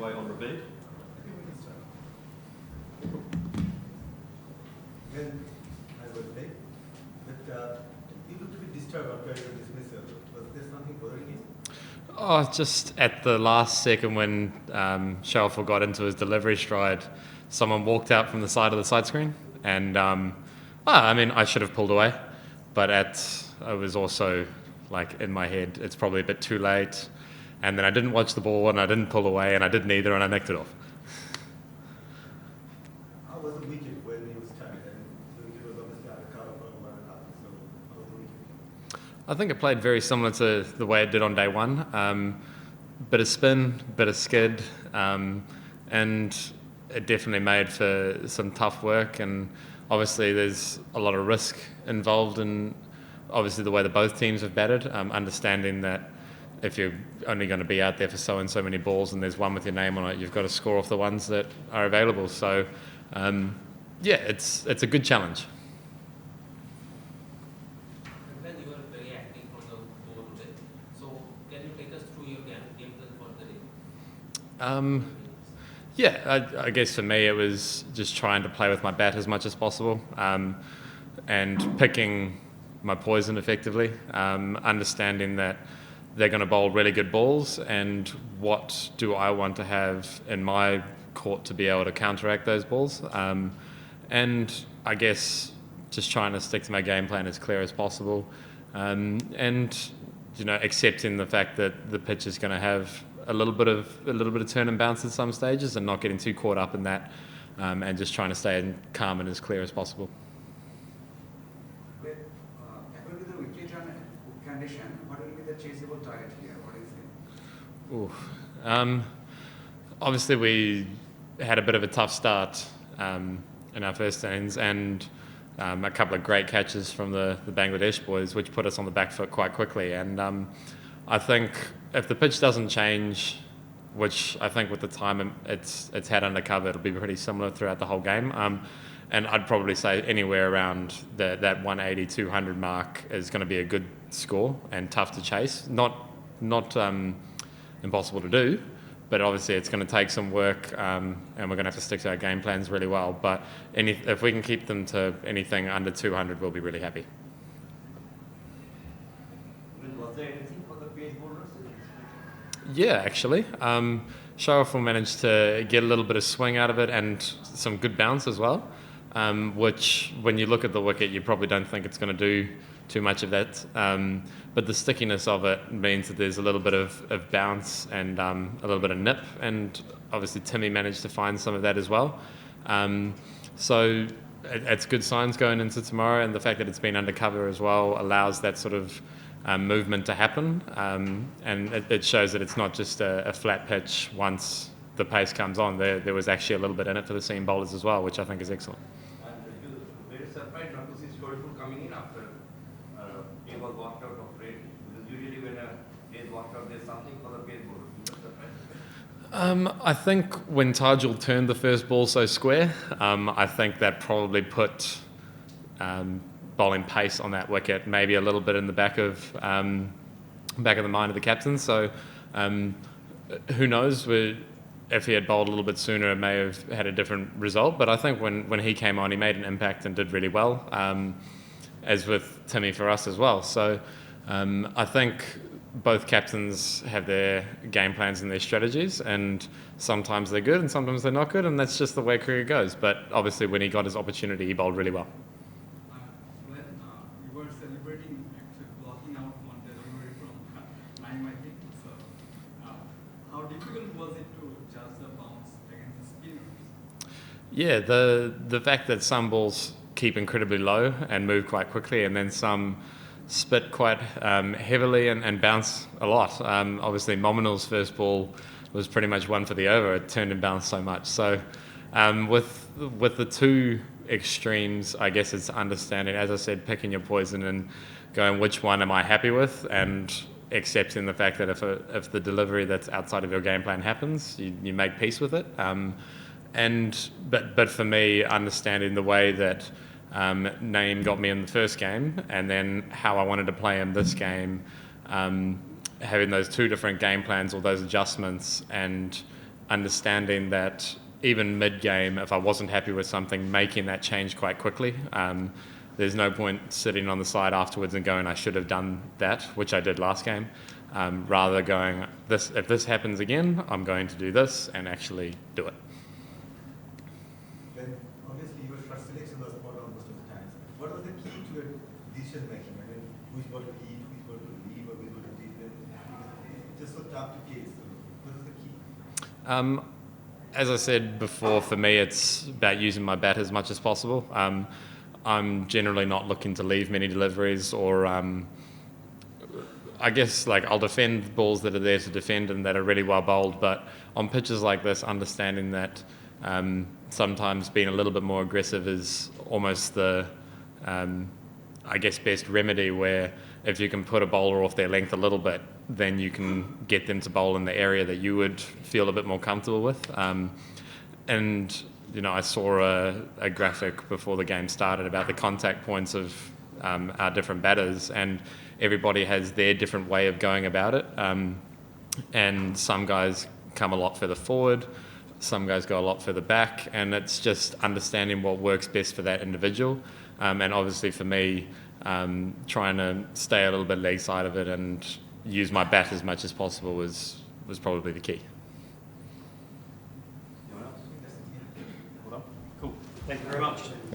away on repeat. Well, I would say that you looked a bit disturbed after your dismissal. Was there something bothering you? Oh, just at the last second when Sher-e got into his delivery stride, someone walked out from the side of the side screen, and I mean, I should have pulled away, but I was also like in my head, it's probably a bit too late, and then I didn't watch the ball and I didn't pull away and I didn't either and I nicked it off. How was the wicket when you started? And the wicket was obviously out of cover for 1.5. So how was the wicket? I think it played very similar to the way it did on day one. Bit of spin, bit of skid, and it definitely made for some tough work. And obviously, there's a lot of risk involved in obviously the way that both teams have batted. Understanding that if you're only going to be out there for so and so many balls, and there's one with your name on it, you've got to score off the ones that are available. So, yeah, it's a good challenge. You were very active from the board today. So can you take us through your game plan for the day? Yeah, I guess for me it was just trying to play with my bat as much as possible, and picking my poison effectively, understanding that they're going to bowl really good balls and what do I want to have in my court to be able to counteract those balls. And I guess just trying to stick to my game plan as clear as possible, and accepting the fact that the pitch is going to have a little bit of turn and bounce at some stages, and not getting too caught up in that, and just trying to stay calm and as clear as possible. According to the wicket condition, what will be the chaseable target here? What is it? Obviously, we had a bit of a tough start in our first innings, and a couple of great catches from the Bangladesh boys, which put us on the back foot quite quickly. And I think if the pitch doesn't change, which I think with the time it's had under cover, it'll be pretty similar throughout the whole game. And I'd probably say anywhere around that 180, 200 mark is going to be a good score and tough to chase. Not impossible to do, but obviously it's going to take some work, and we're going to have to stick to our game plans really well. But if we can keep them to anything under 200, we'll be really happy. Was there anything for the pace bowlers? Yeah, actually. Sher-e managed to get a little bit of swing out of it and some good bounce as well, which when you look at the wicket, you probably don't think it's going to do too much of that. But the stickiness of it means that there's a little bit of bounce and a little bit of nip, and obviously Timmy managed to find some of that as well. So it's good signs going into tomorrow, and the fact that it's been undercover as well allows that sort of movement to happen, and it shows that it's not just a flat pitch once the pace comes on. There was actually a little bit in it for the seam bowlers as well, which I think is excellent. And you were very surprised not to see Sher-e coming in after he was walked out of rate, because usually when a is walked out, there's something for the pace bowler. You were surprised? I think when Tajul turned the first ball so square, I think that probably put bowling pace on that wicket, maybe a little bit in the back of the mind of the captain. So who knows? If he had bowled a little bit sooner, it may have had a different result. But I think when he came on, he made an impact and did really well, as with Timmy for us as well. So I think both captains have their game plans and their strategies, and sometimes they're good and sometimes they're not good, and that's just the way cricket goes. But obviously when he got his opportunity, he bowled really well. When you were celebrating actually blocking out one delivery from 9 I think. So how difficult was it to judge the bounce against the spinners? Yeah, the fact that some balls keep incredibly low and move quite quickly, and then some spit quite heavily and bounce a lot. Obviously, Mominal's first ball was pretty much one for the over. It turned and bounced so much. So with the two extremes, I guess it's understanding, as I said, picking your poison and going, which one am I happy with, and accepting the fact that if the delivery that's outside of your game plan happens, you make peace with it. But for me, understanding the way that Naeem got me in the first game, and then how I wanted to play him this game, having those two different game plans, all those adjustments, and understanding that even mid-game, if I wasn't happy with something, making that change quite quickly. There's no point sitting on the side afterwards and going, I should have done that, which I did last game. Rather going, if this happens again, I'm going to do this and actually do it. Then obviously your first selection was spot on most of the times. What was the key to your decision making? I mean, which ball to eat, which ball to leave, or which ball to defend? It's just so tough to case. So what was the key? As I said before, for me, it's about using my bat as much as possible. I'm generally not looking to leave many deliveries, or I guess like I'll defend balls that are there to defend and that are really well bowled. But on pitches like this, understanding that sometimes being a little bit more aggressive is almost the, I guess, best remedy. Where if you can put a bowler off their length a little bit, then you can get them to bowl in the area that you would feel a bit more comfortable with. And you know, I saw a graphic before the game started about the contact points of our different batters, and everybody has their different way of going about it. And some guys come a lot further forward, some guys go a lot further back, and it's just understanding what works best for that individual. And obviously for me, trying to stay a little bit leg side of it and use my bat as much as possible was probably the key. Anyone else? Cool. Thank you very much.